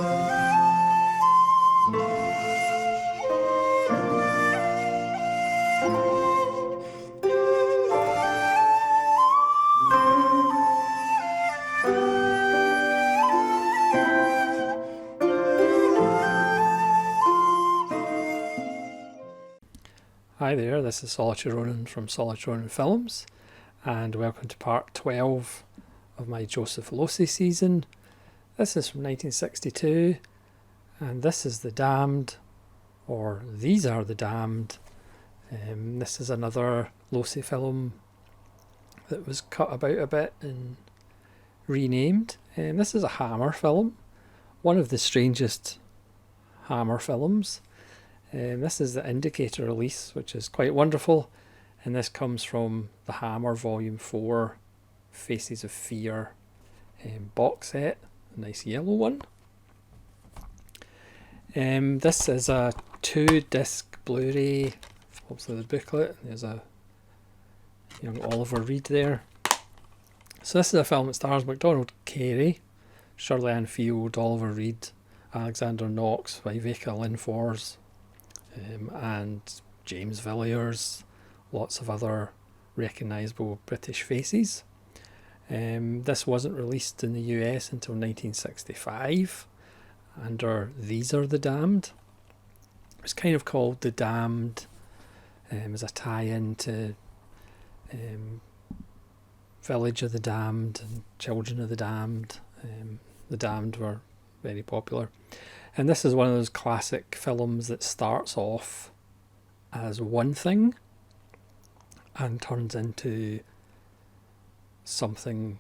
Hi there, this is Solitary Ronin from Solitary Ronin Films, and welcome to part 12 of my Joseph Losey season. This is from 1962, and this is The Damned, or These Are the Damned. This is another Losey film that was cut about a bit and renamed. This is a Hammer film, one of the strangest Hammer films. This is the Indicator release, which is quite wonderful, and this comes from the Hammer Volume 4 Faces of Fear box set, a nice yellow one. This is a 2-disc Blu-ray, obviously the booklet. There's a young Oliver Reed there. So this is a film that stars MacDonald Carey, Shirley Ann Field, Oliver Reed, Alexander Knox, Viveca Lynn-Fors, and James Villiers, lots of other recognisable British faces. This wasn't released in the US until 1965 under These Are the Damned. It was kind of called The Damned as a tie-in to Village of the Damned and Children of the Damned. The Damned were very popular. And this is one of those classic films that starts off as one thing and turns into something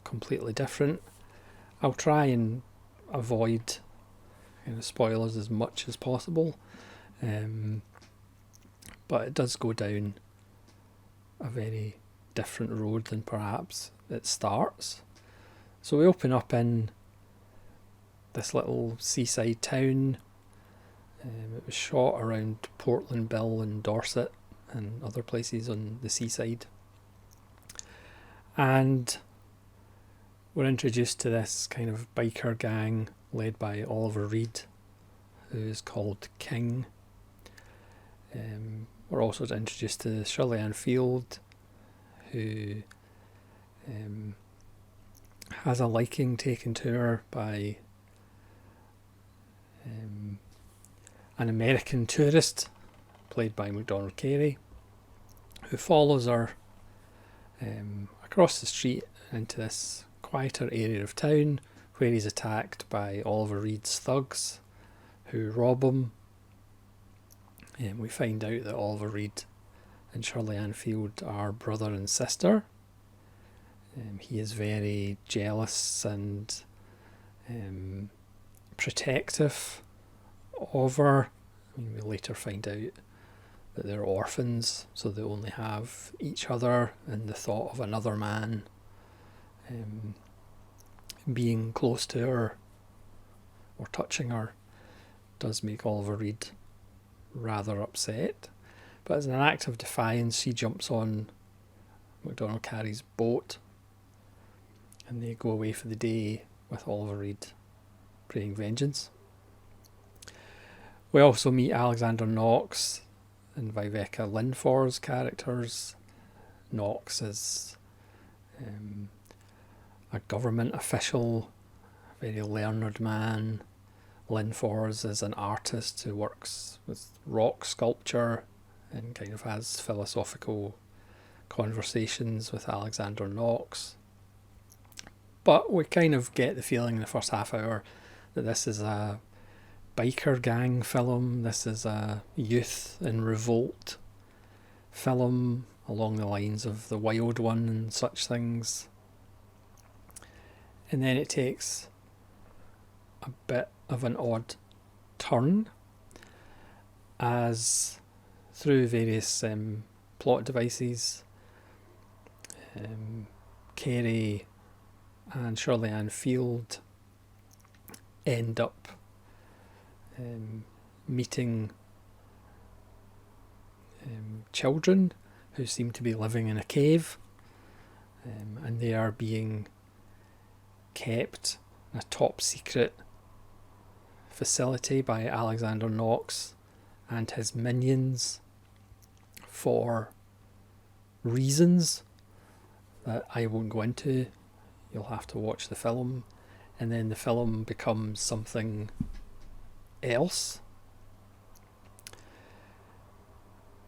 completely different. I'll try and avoid spoilers as much as possible, but it does go down a very different road than perhaps it starts. So we open up in this little seaside town. It was shot around Portland Bill and Dorset and other places on the seaside. And we're introduced to this kind of biker gang led by Oliver Reed, who is called King. We're also introduced to Shirley Ann Field, who has a liking taken to her by an American tourist played by MacDonald Carey, who follows her across the street into this quieter area of town where he's attacked by Oliver Reed's thugs who rob him. We find out that Oliver Reed and Shirley Ann Field are brother and sister. He is very jealous and protective of her. We later find out that they're orphans, so they only have each other, and the thought of another man being close to her or touching her does make Oliver Reed rather upset. But as an act of defiance, she jumps on MacDonald Carey's boat and they go away for the day with Oliver Reed praying vengeance. We also meet Alexander Knox and Viveca Lynn-Fors characters. Knox is a government official, a very learned man. Lynn-Fors is an artist who works with rock sculpture and kind of has philosophical conversations with Alexander Knox. But we kind of get the feeling in the first half hour that this is a biker gang film. This is a youth in revolt film along the lines of The Wild One and such things. And then it takes a bit of an odd turn as through various plot devices, Carey and Shirley Ann Field end up meeting children who seem to be living in a cave, and they are being kept in a top secret facility by Alexander Knox and his minions for reasons that I won't go into. You'll have to watch the film, and then the film becomes something else.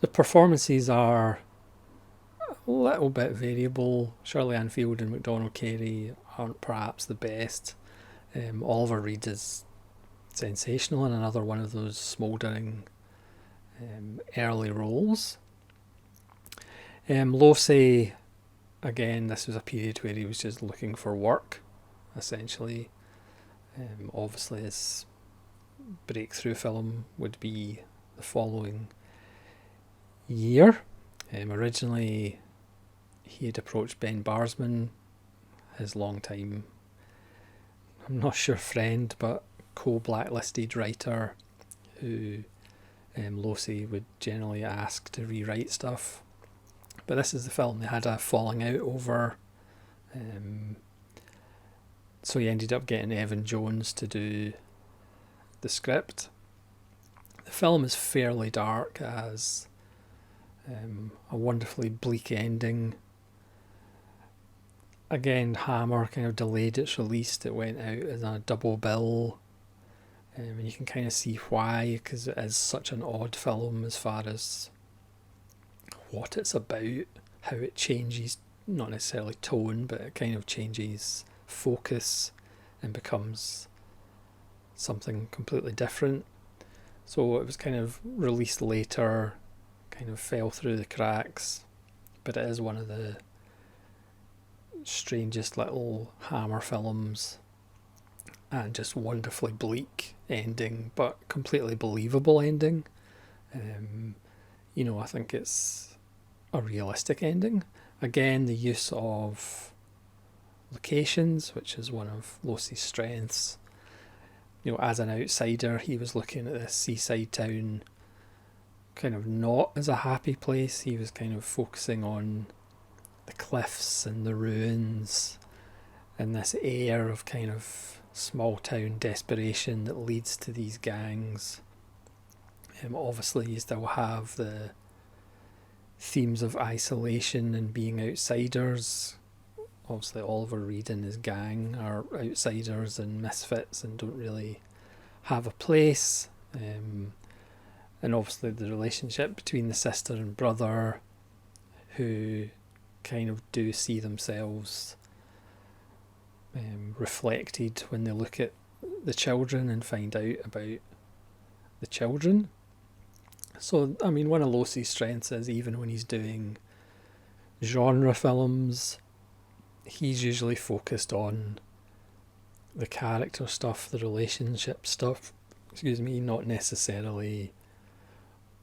The performances are a little bit variable. Shirley Ann Field and MacDonald Carey aren't perhaps the best. Oliver Reed is sensational in another one of those smouldering early roles. Losey, again, this was a period where he was just looking for work, essentially. Obviously his breakthrough film would be the following year. Originally he had approached Ben Barsman, his long-time, I'm not sure friend, but co-blacklisted writer who Losey would generally ask to rewrite stuff. But this is the film they had a falling out over. So he ended up getting Evan Jones to do the script. The film is fairly dark, as a wonderfully bleak ending. Again, Hammer kind of delayed its release. It went out as a double bill. And you can kind of see why, because it is such an odd film as far as what it's about, how it changes, not necessarily tone, but it kind of changes focus and becomes something completely different. So it was kind of released later, kind of fell through the cracks, but it is one of the strangest little Hammer films, and just wonderfully bleak ending, but completely believable ending. I think it's a realistic ending. Again, the use of locations, which is one of Losey's strengths. As an outsider, he was looking at this seaside town kind of not as a happy place. He was kind of focusing on the cliffs and the ruins and this air of kind of small town desperation that leads to these gangs. Obviously you still have the themes of isolation and being outsiders. Obviously Oliver Reed and his gang are outsiders and misfits and don't really have a place. And obviously the relationship between the sister and brother, who kind of do see themselves reflected when they look at the children and find out about the children. So, one of Losey's strengths is, even when he's doing genre films, he's usually focused on the character stuff, the relationship stuff, not necessarily,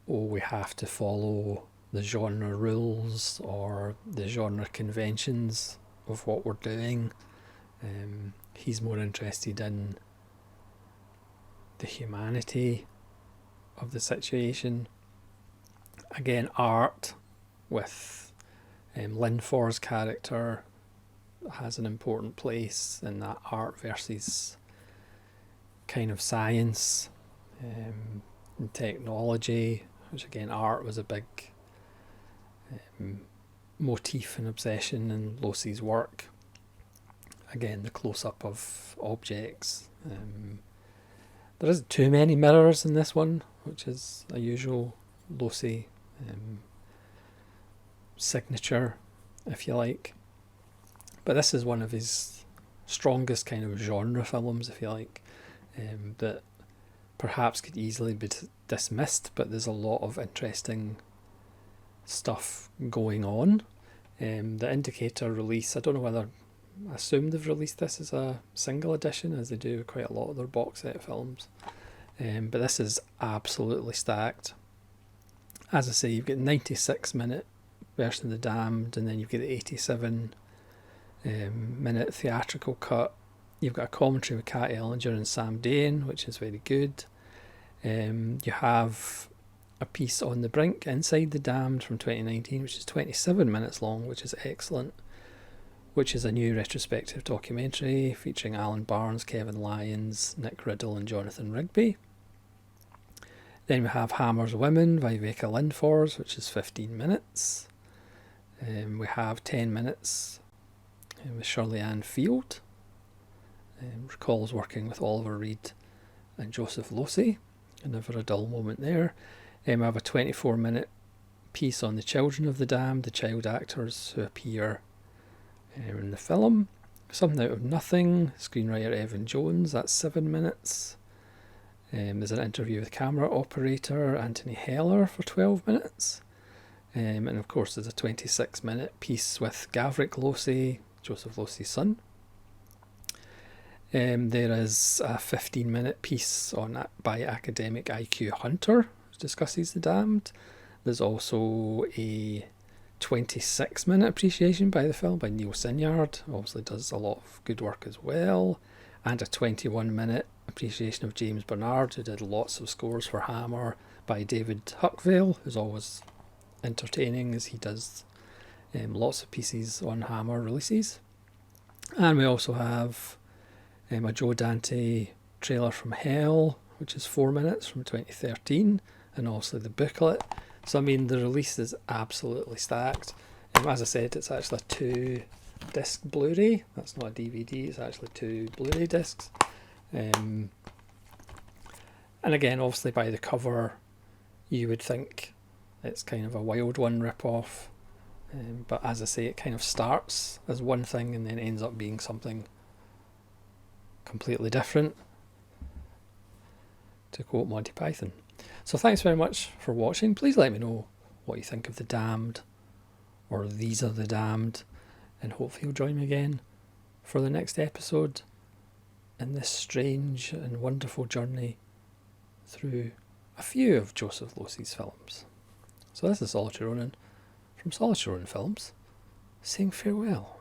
we have to follow the genre rules or the genre conventions of what we're doing. He's more interested in the humanity of the situation. Again, art with Linfor's character has an important place in that, art versus kind of science and technology, which again, art was a big motif and obsession in Losey's work. Again, the close-up of objects. There isn't too many mirrors in this one, which is a usual Losey signature, if you like. But this is one of his strongest kind of genre films, if you like, that perhaps could easily be dismissed, but there's a lot of interesting stuff going on. The Indicator release, I don't know whether, I assume they've released this as a single edition, as they do with quite a lot of their box set films. But this is absolutely stacked. As I say, you've got 96-minute version of The Damned, and then you've got the 87-minute theatrical cut. You've got a commentary with Kat Ellinger and Sam Dane, which is very good. You have a piece on The Brink, Inside the Damned, from 2019, which is 27 minutes long, which is excellent. which is a new retrospective documentary featuring Alan Barnes, Kevin Lyons, Nick Riddle and Jonathan Rigby. Then we have Hammer's Women by Vika Lindfors, which is 15 minutes. We have 10 minutes with Shirley Ann Field. Recalls working with Oliver Reed and Joseph Losey, and never a dull moment there. We have a 24-minute piece on the children of the damned, the child actors who appear in the film. Something Out of Nothing, screenwriter Evan Jones, that's 7 minutes. There's an interview with camera operator Anthony Heller for 12 minutes. And of course there's a 26-minute piece with Gavrik Losey, Joseph Losey's son. There is a 15-minute piece by academic IQ Hunter, which discusses the damned. There's also a 26-minute appreciation by the film by Neil Sinyard, obviously does a lot of good work as well, and a 21-minute appreciation of James Bernard, who did lots of scores for Hammer, by David Huckvale, who's always entertaining as he does lots of pieces on Hammer releases. And we also have a Joe Dante trailer from Hell, which is 4 minutes from 2013, and also the booklet. So I mean, the release is absolutely stacked. As I said, it's actually a 2-disc Blu-ray. That's not a DVD, it's actually 2 Blu-ray discs. And again, obviously by the cover, you would think it's kind of a Wild One rip-off. But as I say, it kind of starts as one thing and then ends up being something completely different, to quote Monty Python. So thanks very much for watching. Please let me know what you think of The Damned, or These Are the Damned, and hopefully you'll join me again for the next episode in this strange and wonderful journey through a few of Joseph Losey's films. So this is Solitary Ronin from Solitary Ronin Films, saying farewell.